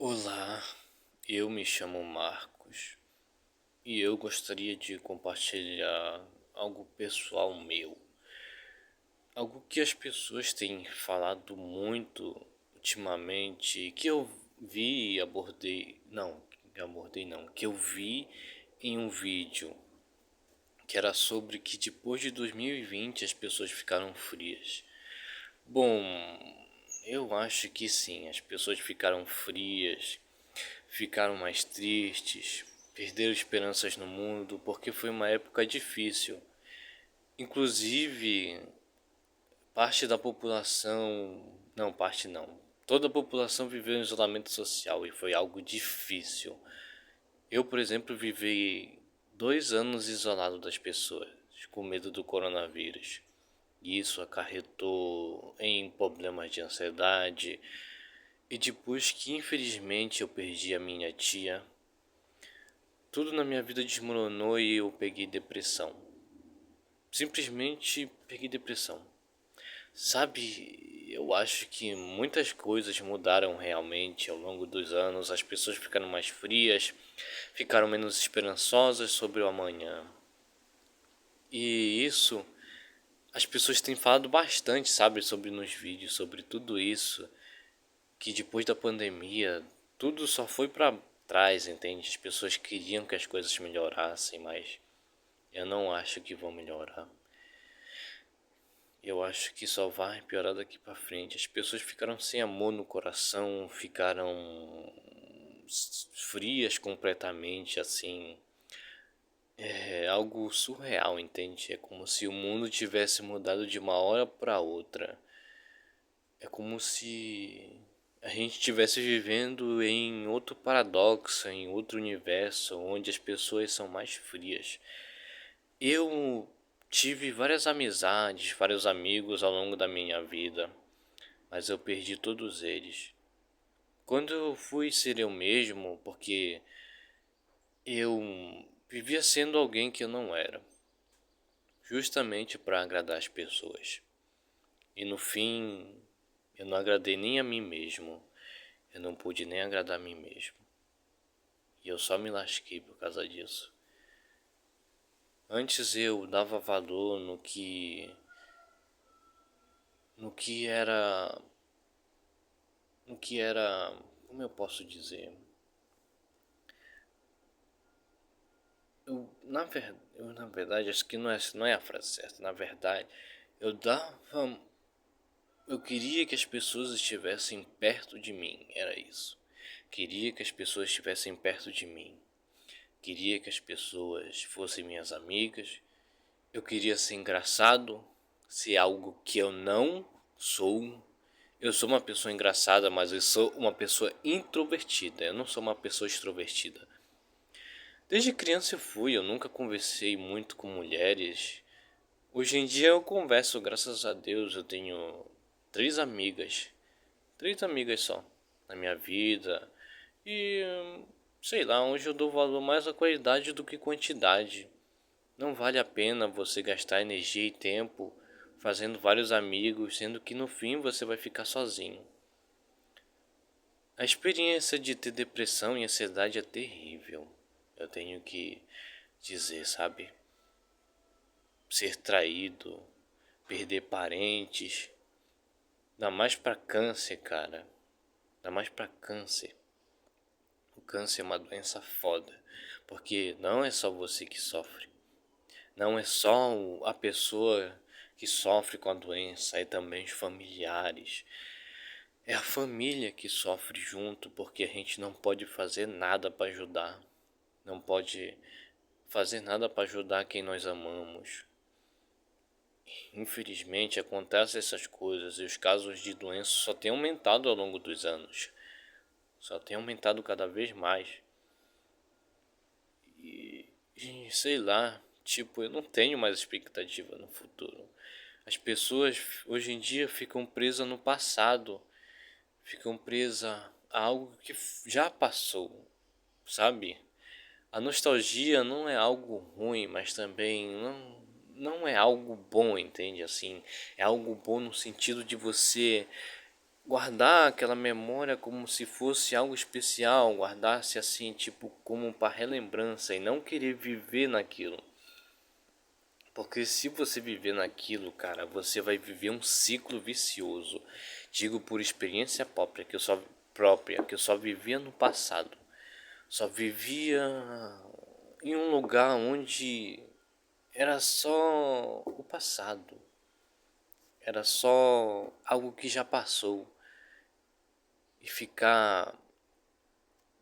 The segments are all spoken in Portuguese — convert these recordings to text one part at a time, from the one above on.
Olá, eu me chamo Marcos e eu gostaria de compartilhar algo pessoal meu. Algo que as pessoas têm falado muito ultimamente, que eu vi e abordei. Não, abordei não, que eu vi em um vídeo que era sobre que depois de 2020 as pessoas ficaram frias. Bom, eu acho que sim, as pessoas ficaram frias, ficaram mais tristes, perderam esperanças no mundo, porque foi uma época difícil. Inclusive, parte da população, não, parte não, toda a população viveu em isolamento social e foi algo difícil. Eu, por exemplo, vivi 2 anos isolado das pessoas, com medo do coronavírus. E isso acarretou em problemas de ansiedade. E depois que infelizmente eu perdi a minha tia, tudo na minha vida desmoronou e eu peguei depressão. Simplesmente peguei depressão. Sabe, eu acho que muitas coisas mudaram realmente ao longo dos anos. As pessoas ficaram mais frias, ficaram menos esperançosas sobre o amanhã. E isso, as pessoas têm falado bastante, sabe, sobre nos vídeos, sobre tudo isso. Que depois da pandemia, tudo só foi pra trás, entende? As pessoas queriam que as coisas melhorassem, mas eu não acho que vão melhorar. Eu acho que só vai piorar daqui pra frente. As pessoas ficaram sem amor no coração, ficaram frias completamente, assim. É algo surreal, entende? É como se o mundo tivesse mudado de uma hora pra outra. É como se a gente estivesse vivendo em outro paradoxo, em outro universo, onde as pessoas são mais frias. Eu tive várias amizades, vários amigos ao longo da minha vida, mas eu perdi todos eles. Quando eu fui ser eu mesmo, porque eu vivia sendo alguém que eu não era, justamente para agradar as pessoas. E no fim, eu não agradei nem a mim mesmo. Eu não pude nem agradar a mim mesmo. E eu só me lasquei por causa disso. Antes eu dava valor no que era, como eu posso dizer? Na verdade, acho que não é a frase certa. Na verdade, eu dava, eu queria que as pessoas estivessem perto de mim, era isso. Queria que as pessoas estivessem perto de mim. Queria que as pessoas fossem minhas amigas. Eu queria ser engraçado, ser algo que eu não sou. Eu sou uma pessoa engraçada, mas eu sou uma pessoa introvertida. Eu não sou uma pessoa extrovertida. Desde criança eu nunca conversei muito com mulheres. Hoje em dia eu converso, graças a Deus, eu tenho três amigas. Três amigas só na minha vida. E sei lá, hoje eu dou valor mais à qualidade do que quantidade. Não vale a pena você gastar energia e tempo fazendo vários amigos, sendo que no fim você vai ficar sozinho. A experiência de ter depressão e ansiedade é terrível. Eu tenho que dizer, sabe? Ser traído, perder parentes, dá mais pra câncer, cara. Dá mais pra câncer. O câncer é uma doença foda, porque não é só você que sofre. Não é só a pessoa que sofre com a doença, é também os familiares. É a família que sofre junto, porque a gente não pode fazer nada para ajudar. Não pode fazer nada para ajudar quem nós amamos. Infelizmente acontecem essas coisas e os casos de doença só têm aumentado ao longo dos anos. Só tem aumentado cada vez mais. E sei lá, tipo, eu não tenho mais expectativa no futuro. As pessoas hoje em dia ficam presas no passado, ficam presas a algo que já passou, sabe? A nostalgia não é algo ruim, mas também não é algo bom, entende? Assim, é algo bom no sentido de você guardar aquela memória como se fosse algo especial, guardar-se assim, tipo, como para relembrança e não querer viver naquilo. Porque se você viver naquilo, cara, você vai viver um ciclo vicioso. Digo por experiência própria, que eu só vivia no passado. Só vivia em um lugar onde era só o passado. Era só algo que já passou. E ficar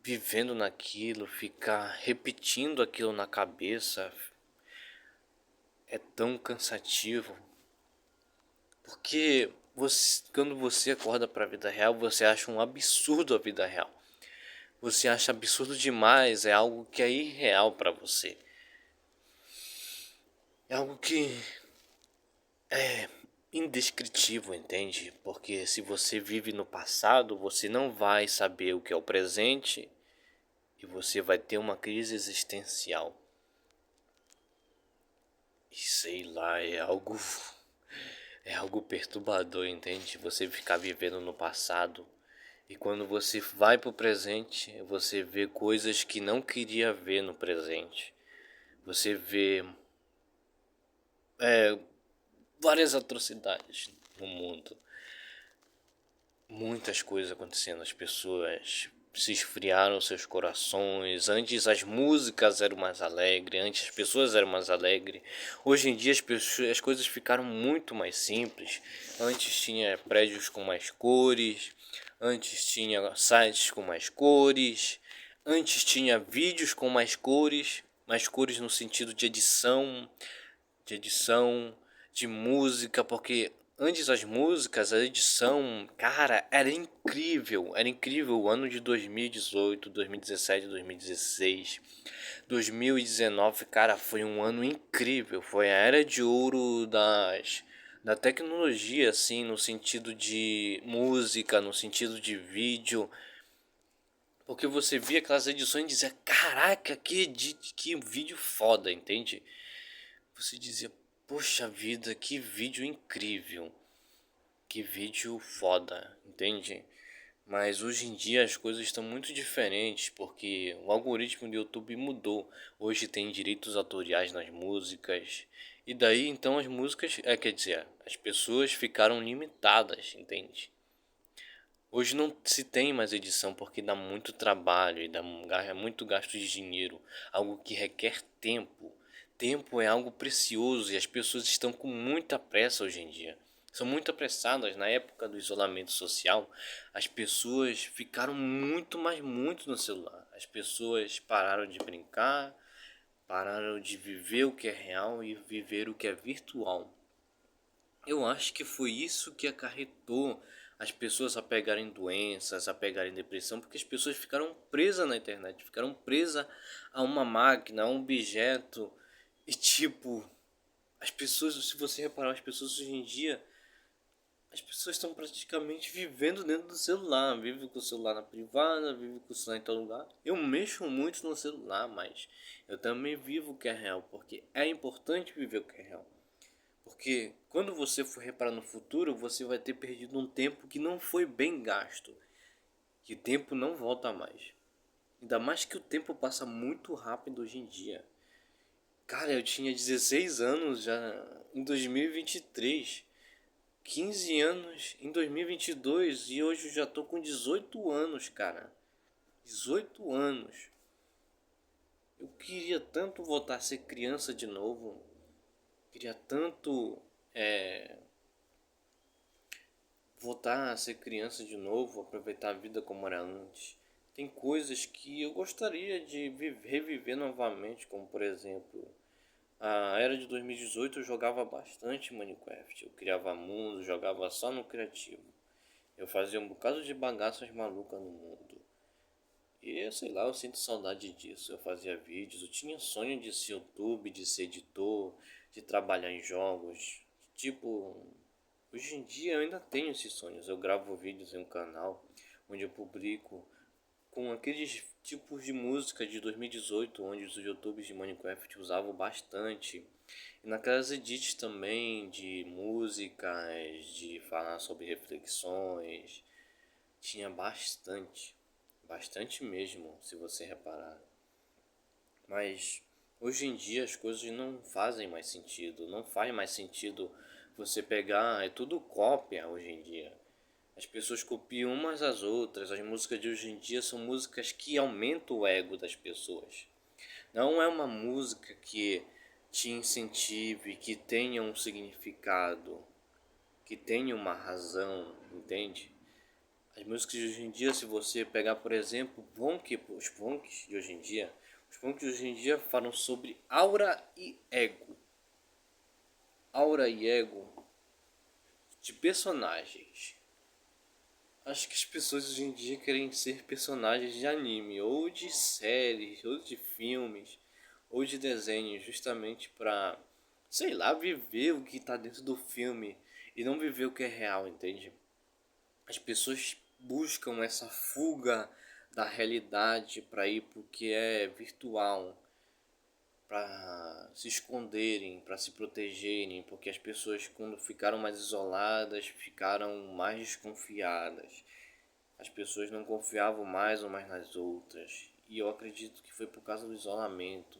vivendo naquilo, ficar repetindo aquilo na cabeça é tão cansativo. Porque quando você acorda para a vida real, você acha um absurdo a vida real. Você acha absurdo demais, é algo que é irreal para você. É algo que é indescritível, entende? Porque se você vive no passado, você não vai saber o que é o presente e você vai ter uma crise existencial. E sei lá, é algo perturbador, entende? Você ficar vivendo no passado e quando você vai pro presente, você vê coisas que não queria ver no presente. Você vê é, várias atrocidades no mundo. Muitas coisas acontecendo, as pessoas se esfriaram seus corações. Antes as músicas eram mais alegres, antes as pessoas eram mais alegres. Hoje em dia as coisas ficaram muito mais simples. Antes tinha prédios com mais cores, antes tinha sites com mais cores, antes tinha vídeos com mais cores no sentido de edição, de música, porque antes as músicas, a edição, cara, era incrível o ano de 2018, 2017, 2016, 2019, cara, foi um ano incrível, foi a era de ouro da tecnologia, assim, no sentido de música, no sentido de vídeo, porque você via aquelas edições e dizia, caraca, que vídeo foda, entende? Você dizia, poxa vida, que vídeo incrível, que vídeo foda, entende? Mas hoje em dia as coisas estão muito diferentes porque o algoritmo do YouTube mudou. Hoje tem direitos autoriais nas músicas. E daí então as músicas, quer dizer, as pessoas ficaram limitadas, entende? Hoje não se tem mais edição porque dá muito trabalho e muito gasto de dinheiro, algo que requer tempo. Tempo é algo precioso e as pessoas estão com muita pressa hoje em dia. São muito apressadas. Na época do isolamento social, as pessoas ficaram muito, mas muito no celular. As pessoas pararam de brincar, pararam de viver o que é real e viver o que é virtual. Eu acho que foi isso que acarretou as pessoas a pegarem doenças, a pegarem depressão, porque as pessoas ficaram presas na internet, ficaram presas a uma máquina, a um objeto. E tipo, as pessoas, se você reparar, as pessoas hoje em dia, as pessoas estão praticamente vivendo dentro do celular, vivem com o celular na privada, vivem com o celular em todo lugar. Eu mexo muito no celular, mas eu também vivo o que é real, porque é importante viver o que é real. Porque quando você for reparar no futuro, você vai ter perdido um tempo que não foi bem gasto. Que o tempo não volta mais. Ainda mais que o tempo passa muito rápido hoje em dia. Cara, eu tinha 16 anos já em 2023. 15 anos em 2022 e hoje eu já tô com 18 anos, cara. 18 anos. Eu queria tanto voltar a ser criança de novo. Queria tanto é, voltar a ser criança de novo, aproveitar a vida como era antes. Tem coisas que eu gostaria de reviver novamente, como por exemplo, a era de 2018 eu jogava bastante Minecraft. Eu criava mundos, jogava só no criativo. Eu fazia um bocado de bagaças malucas no mundo. E sei lá, eu sinto saudade disso. Eu fazia vídeos, eu tinha sonho de ser YouTube, de ser editor, de trabalhar em jogos. Tipo, hoje em dia eu ainda tenho esses sonhos. Eu gravo vídeos em um canal onde eu publico com aqueles tipos de música de 2018, onde os YouTubers de Minecraft usavam bastante. E naquelas edits também de músicas, de falar sobre reflexões, tinha bastante, bastante mesmo, se você reparar. Mas hoje em dia as coisas não fazem mais sentido, não faz mais sentido você pegar, é tudo cópia hoje em dia. As pessoas copiam umas às outras, as músicas de hoje em dia são músicas que aumentam o ego das pessoas. Não é uma música que te incentive, que tenha um significado, que tenha uma razão, entende? As músicas de hoje em dia, se você pegar, por exemplo, os punks de hoje em dia, os punks de hoje em dia falam sobre aura e ego. Aura e ego de personagens. Acho que as pessoas hoje em dia querem ser personagens de anime, ou de séries, ou de filmes, ou de desenhos, justamente pra, sei lá, viver o que tá dentro do filme e não viver o que é real, entende? As pessoas buscam essa fuga da realidade para ir pro que é virtual, para se esconderem, para se protegerem, porque as pessoas, quando ficaram mais isoladas, ficaram mais desconfiadas. As pessoas não confiavam mais umas nas outras. E eu acredito que foi por causa do isolamento.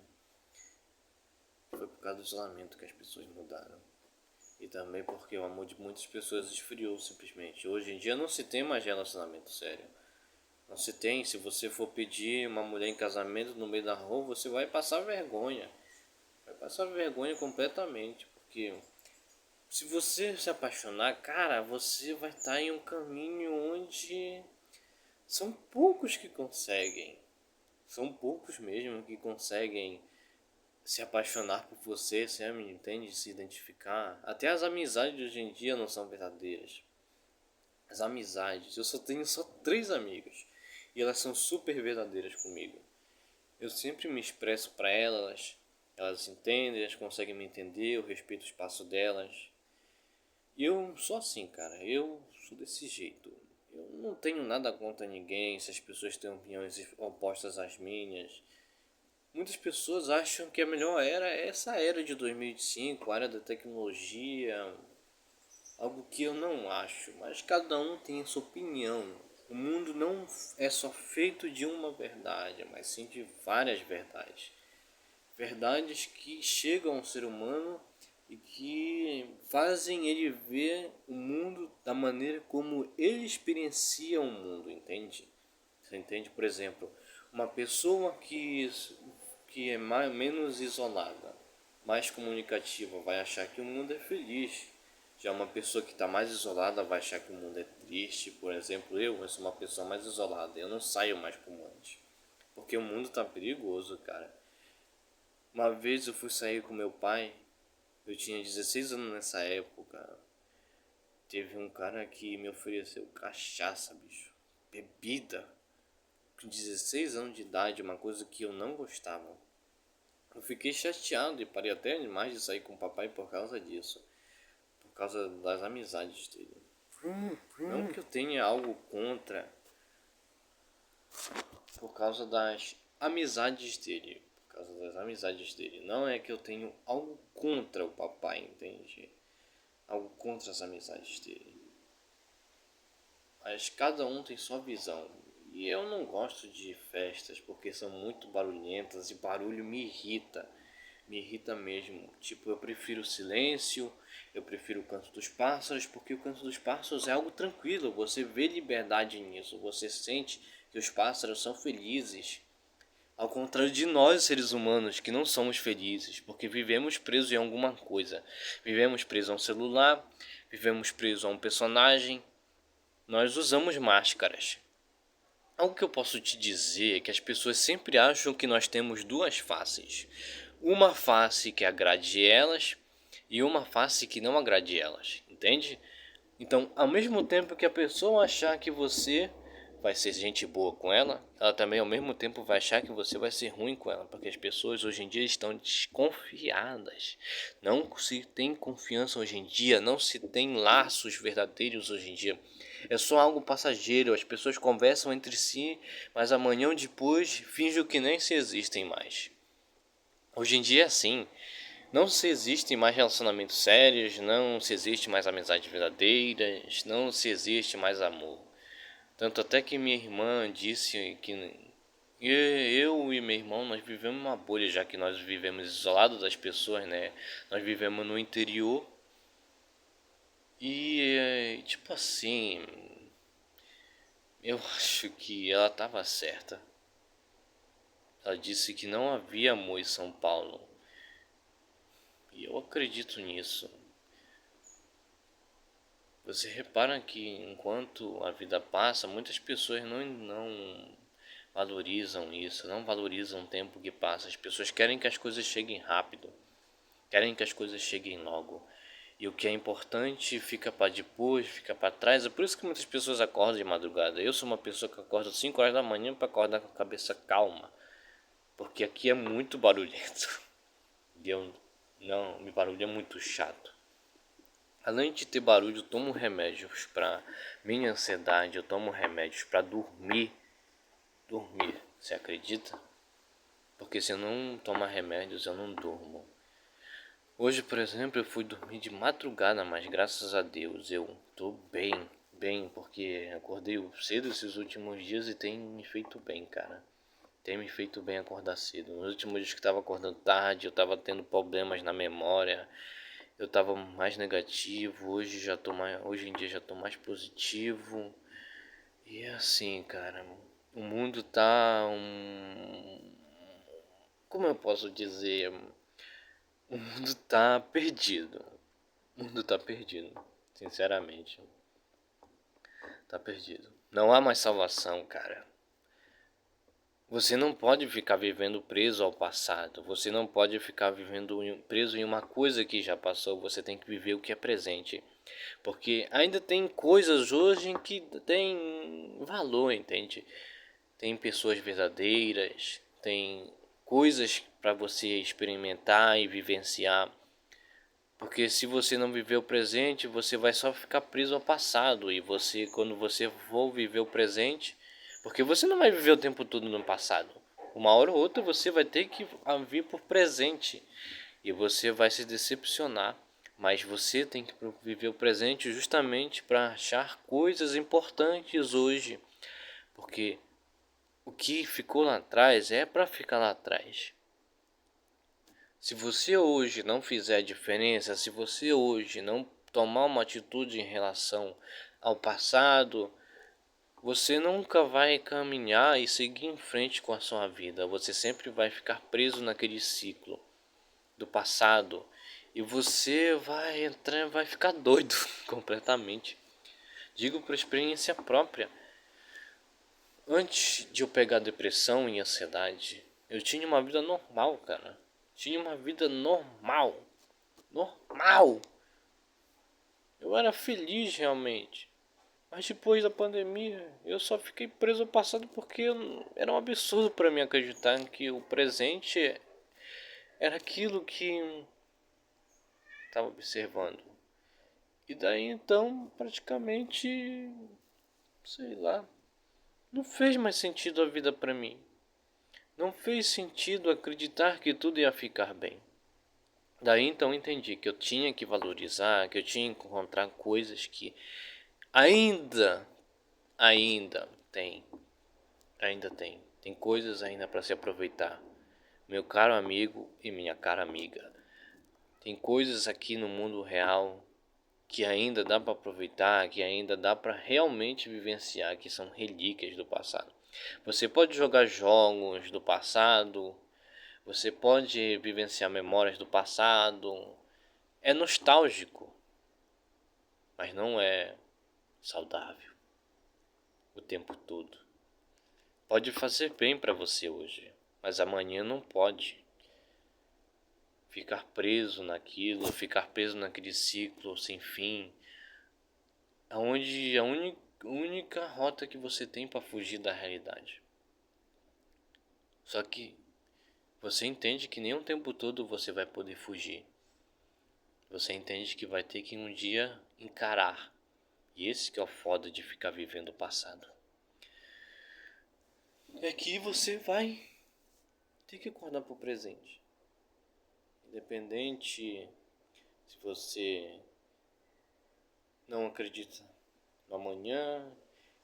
Foi por causa do isolamento que as pessoas mudaram. E também porque o amor de muitas pessoas esfriou simplesmente. Hoje em dia não se tem mais relacionamento sério. Não se tem. Se você for pedir uma mulher em casamento no meio da rua, você vai passar vergonha. Vai passar vergonha completamente. Porque se você se apaixonar, cara, você vai estar em um caminho onde são poucos que conseguem. São poucos mesmo que conseguem se apaixonar por você, você me entende? Se identificar. Até as amizades de hoje em dia não são verdadeiras. As amizades, eu só tenho só 3 amigas. E elas são super verdadeiras comigo. Eu sempre me expresso para elas, elas entendem, elas conseguem me entender, eu respeito o espaço delas. E eu sou assim, cara, eu sou desse jeito. Eu não tenho nada contra ninguém, se as pessoas têm opiniões opostas às minhas. Muitas pessoas acham que a melhor era é essa era de 2005, a era da tecnologia, algo que eu não acho, mas cada um tem a sua opinião. O mundo não é só feito de uma verdade, mas sim de várias verdades. Verdades que chegam ao ser humano e que fazem ele ver o mundo da maneira como ele experiencia o mundo, entende? Você entende? Por exemplo, uma pessoa que é menos isolada, mais comunicativa, vai achar que o mundo é feliz. Já uma pessoa que está mais isolada vai achar que o mundo é triste. Por exemplo, eu sou uma pessoa mais isolada, eu não saio mais como antes. Porque o mundo tá perigoso, cara. Uma vez eu fui sair com meu pai, eu tinha 16 anos nessa época. Teve um cara que me ofereceu cachaça, bicho. Bebida. Com 16 anos de idade, uma coisa que eu não gostava. Eu fiquei chateado e parei até mais de sair com o papai por causa disso. Por causa das amizades dele. Não que eu tenha algo contra, por causa das amizades dele. Por causa das amizades dele. Não é que eu tenho algo contra o papai, entende? Algo contra as amizades dele. Mas cada um tem sua visão. E eu não gosto de festas porque são muito barulhentas e barulho me irrita. Me irrita mesmo. Tipo, eu prefiro o silêncio, eu prefiro o canto dos pássaros, porque o canto dos pássaros é algo tranquilo. Você vê liberdade nisso, você sente que os pássaros são felizes. Ao contrário de nós, seres humanos, que não somos felizes, porque vivemos presos em alguma coisa. Vivemos presos a um celular, vivemos presos a um personagem. Nós usamos máscaras. Algo que eu posso te dizer é que as pessoas sempre acham que nós temos duas faces. Uma face que agrade elas e uma face que não agrade elas, entende? Então, ao mesmo tempo que a pessoa achar que você vai ser gente boa com ela, ela também ao mesmo tempo vai achar que você vai ser ruim com ela, porque as pessoas hoje em dia estão desconfiadas. Não se tem confiança hoje em dia, não se tem laços verdadeiros hoje em dia. É só algo passageiro, as pessoas conversam entre si, mas amanhã ou depois fingem que nem se existem mais. Hoje em dia é assim. Não se existem mais relacionamentos sérios, não se existe mais amizades verdadeiras, não se existe mais amor. Tanto até que minha irmã disse que eu e meu irmão, nós vivemos uma bolha, já que nós vivemos isolados das pessoas, né? Nós vivemos no interior e, tipo assim, eu acho que ela estava certa. Ela disse que não havia amor em São Paulo. E eu acredito nisso. Você repara que enquanto a vida passa, muitas pessoas não valorizam isso, não valorizam o tempo que passa. As pessoas querem que as coisas cheguem rápido, querem que as coisas cheguem logo. E o que é importante fica para depois, fica para trás. É por isso que muitas pessoas acordam de madrugada. Eu sou uma pessoa que acorda às 5 horas da manhã para acordar com a cabeça calma. Porque aqui é muito barulhento. E eu não, me barulho é muito chato. Além de ter barulho, eu tomo remédios para minha ansiedade, eu tomo remédios para dormir. Dormir, você acredita? Porque se eu não tomar remédios, eu não durmo. Hoje, por exemplo, eu fui dormir de madrugada, mas graças a Deus eu tô bem, porque acordei cedo esses últimos dias e tem me feito bem, cara. Tem me feito bem acordar cedo. Nos últimos dias que eu tava acordando tarde, eu tava tendo problemas na memória, eu tava mais negativo, hoje em dia já tô mais positivo. E é assim, cara, o mundo tá como eu posso dizer? O mundo tá perdido. O mundo tá perdido. Sinceramente. Tá perdido. Não há mais salvação, cara. Você não pode ficar vivendo preso ao passado. Você não pode ficar vivendo preso em uma coisa que já passou. Você tem que viver o que é presente. Porque ainda tem coisas hoje que tem valor, entende? Tem pessoas verdadeiras, tem coisas para você experimentar e vivenciar. Porque se você não viver o presente, você vai só ficar preso ao passado. E você, quando você for viver o presente, porque você não vai viver o tempo todo no passado. Uma hora ou outra você vai ter que vir por presente. E você vai se decepcionar. Mas você tem que viver o presente justamente para achar coisas importantes hoje. Porque o que ficou lá atrás é para ficar lá atrás. Se você hoje não fizer a diferença, se você hoje não tomar uma atitude em relação ao passado, você nunca vai caminhar e seguir em frente com a sua vida. Você sempre vai ficar preso naquele ciclo do passado e você vai entrar, vai ficar doido completamente. Digo por experiência própria. Antes de eu pegar depressão e ansiedade, eu tinha uma vida normal, cara. Tinha uma vida normal. Normal. Eu era feliz realmente. Mas depois da pandemia, eu só fiquei preso ao passado porque era um absurdo para mim acreditar que o presente era aquilo que estava observando. E daí então, praticamente, sei lá, não fez mais sentido a vida para mim. Não fez sentido acreditar que tudo ia ficar bem. Daí então entendi que eu tinha que valorizar, que eu tinha que encontrar coisas que ainda, ainda tem, tem coisas ainda para se aproveitar. Meu caro amigo e minha cara amiga, tem coisas aqui no mundo real que ainda dá para aproveitar, que ainda dá para realmente vivenciar, que são relíquias do passado. Você pode jogar jogos do passado, você pode vivenciar memórias do passado. É nostálgico, mas não é saudável o tempo todo. Pode fazer bem para você hoje, mas amanhã não pode. Ficar preso naquilo, ficar preso naquele ciclo sem fim, aonde a única rota que você tem para fugir da realidade. Só que você entende que nem o tempo todo você vai poder fugir. Você entende que vai ter que um dia encarar. E esse que é o foda de ficar vivendo o passado. É que você vai ter que acordar pro presente. Independente se você não acredita no amanhã,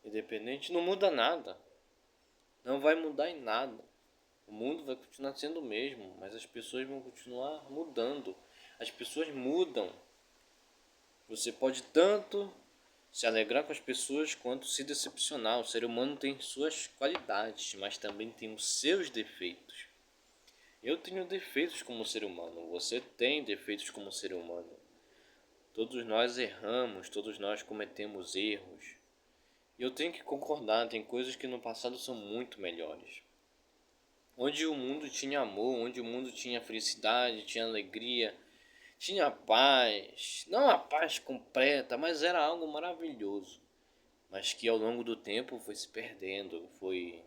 Independente, não muda nada. Não vai mudar em nada. O mundo vai continuar sendo o mesmo, mas as pessoas vão continuar mudando. As pessoas mudam. Você pode tanto se alegrar com as pessoas quanto se decepcionar. O ser humano tem suas qualidades, mas também tem os seus defeitos. Eu tenho defeitos como ser humano, você tem defeitos como ser humano. Todos nós erramos, todos nós cometemos erros. E eu tenho que concordar, tem coisas que no passado são muito melhores. Onde o mundo tinha amor, onde o mundo tinha felicidade, tinha alegria, tinha paz. Não a paz completa, mas era algo maravilhoso. Mas que ao longo do tempo foi se perdendo, foi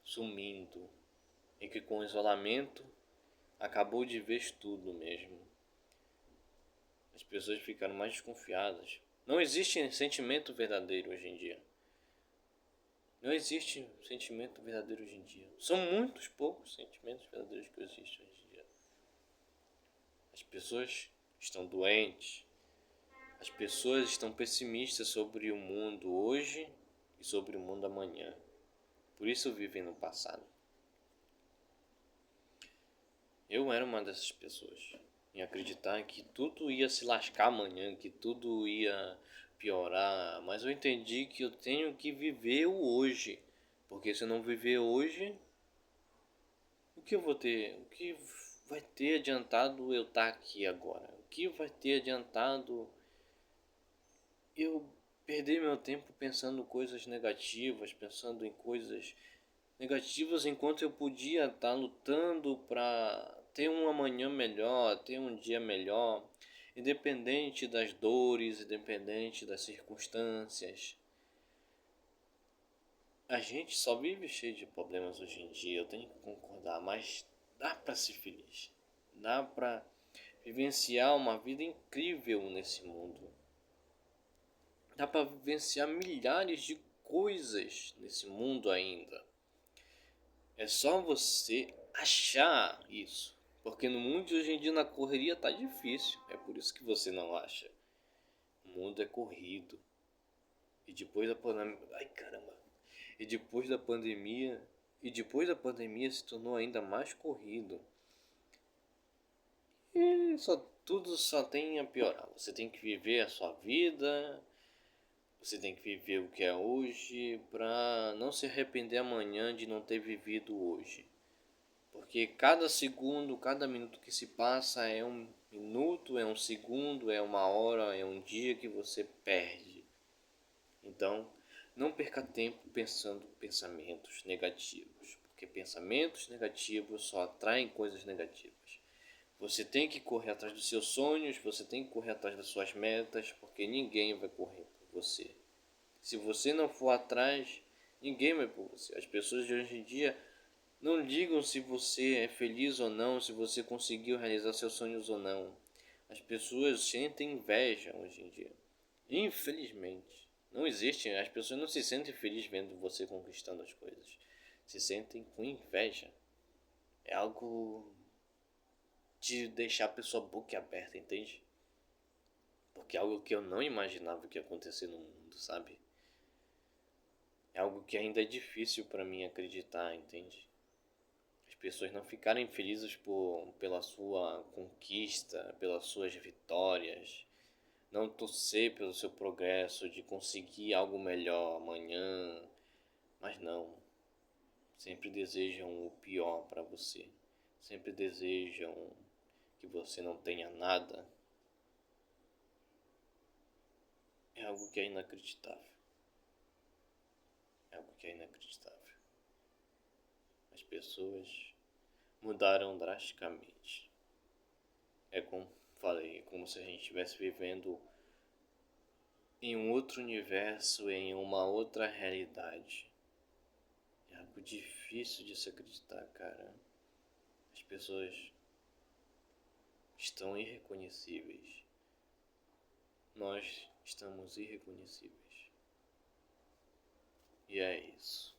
sumindo. E que com o isolamento acabou de vez tudo mesmo. As pessoas ficaram mais desconfiadas. Não existe sentimento verdadeiro hoje em dia. Não existe sentimento verdadeiro hoje em dia. São muitos poucos sentimentos verdadeiros que existem hoje em dia. As pessoas estão doentes. As pessoas estão pessimistas sobre o mundo hoje e sobre o mundo amanhã. Por isso vivem no passado. Eu era uma dessas pessoas. Em acreditar que tudo ia se lascar amanhã, que tudo ia piorar. Mas eu entendi que eu tenho que viver o hoje. Porque se eu não viver hoje, o que eu vou ter? O que vai ter adiantado eu estar aqui agora? O que vai ter adiantado eu perder meu tempo pensando coisas negativas, pensando em coisas negativas enquanto eu podia estar lutando para ter um amanhã melhor, ter um dia melhor, independente das dores, independente das circunstâncias. A gente só vive cheio de problemas hoje em dia, eu tenho que concordar, mas dá para ser feliz. Dá para vivenciar uma vida incrível nesse mundo. Dá para vivenciar milhares de coisas nesse mundo ainda. É só você achar isso. Porque no mundo de hoje em dia, na correria, tá difícil. É por isso que você não acha. O mundo é corrido. E depois da pandemia... Ai, caramba. E depois da pandemia... E depois da pandemia se tornou ainda mais corrido. E tudo só tem a piorar. Você tem que viver a sua vida. Você tem que viver o que é hoje. Pra não se arrepender amanhã de não ter vivido hoje. Porque cada segundo, cada minuto que se passa é um minuto, é um segundo, é uma hora, é um dia que você perde. Então, não perca tempo pensando pensamentos negativos, porque pensamentos negativos só atraem coisas negativas. Você tem que correr atrás dos seus sonhos, você tem que correr atrás das suas metas, porque ninguém vai correr por você. Se você não for atrás, ninguém vai por você. As pessoas de hoje em dia não ligam se você é feliz ou não, se você conseguiu realizar seus sonhos ou não. As pessoas sentem inveja hoje em dia. Infelizmente. Não existe. As pessoas não se sentem felizes vendo você conquistando as coisas. Se sentem com inveja. É algo de deixar a pessoa boquiaberta, entende? Porque é algo que eu não imaginava que ia acontecer no mundo, sabe? É algo que ainda é difícil para mim acreditar, entende? As pessoas não ficarem felizes pela sua conquista, pelas suas vitórias, não torcer pelo seu progresso de conseguir algo melhor amanhã, mas não, sempre desejam o pior para você, sempre desejam que você não tenha nada. É algo que é inacreditável, é algo que é inacreditável. As pessoas mudaram drasticamente. É como falei, como se a gente estivesse vivendo em um outro universo, em uma outra realidade. É algo difícil de se acreditar, cara. As pessoas estão irreconhecíveis. Nós estamos irreconhecíveis. E é isso.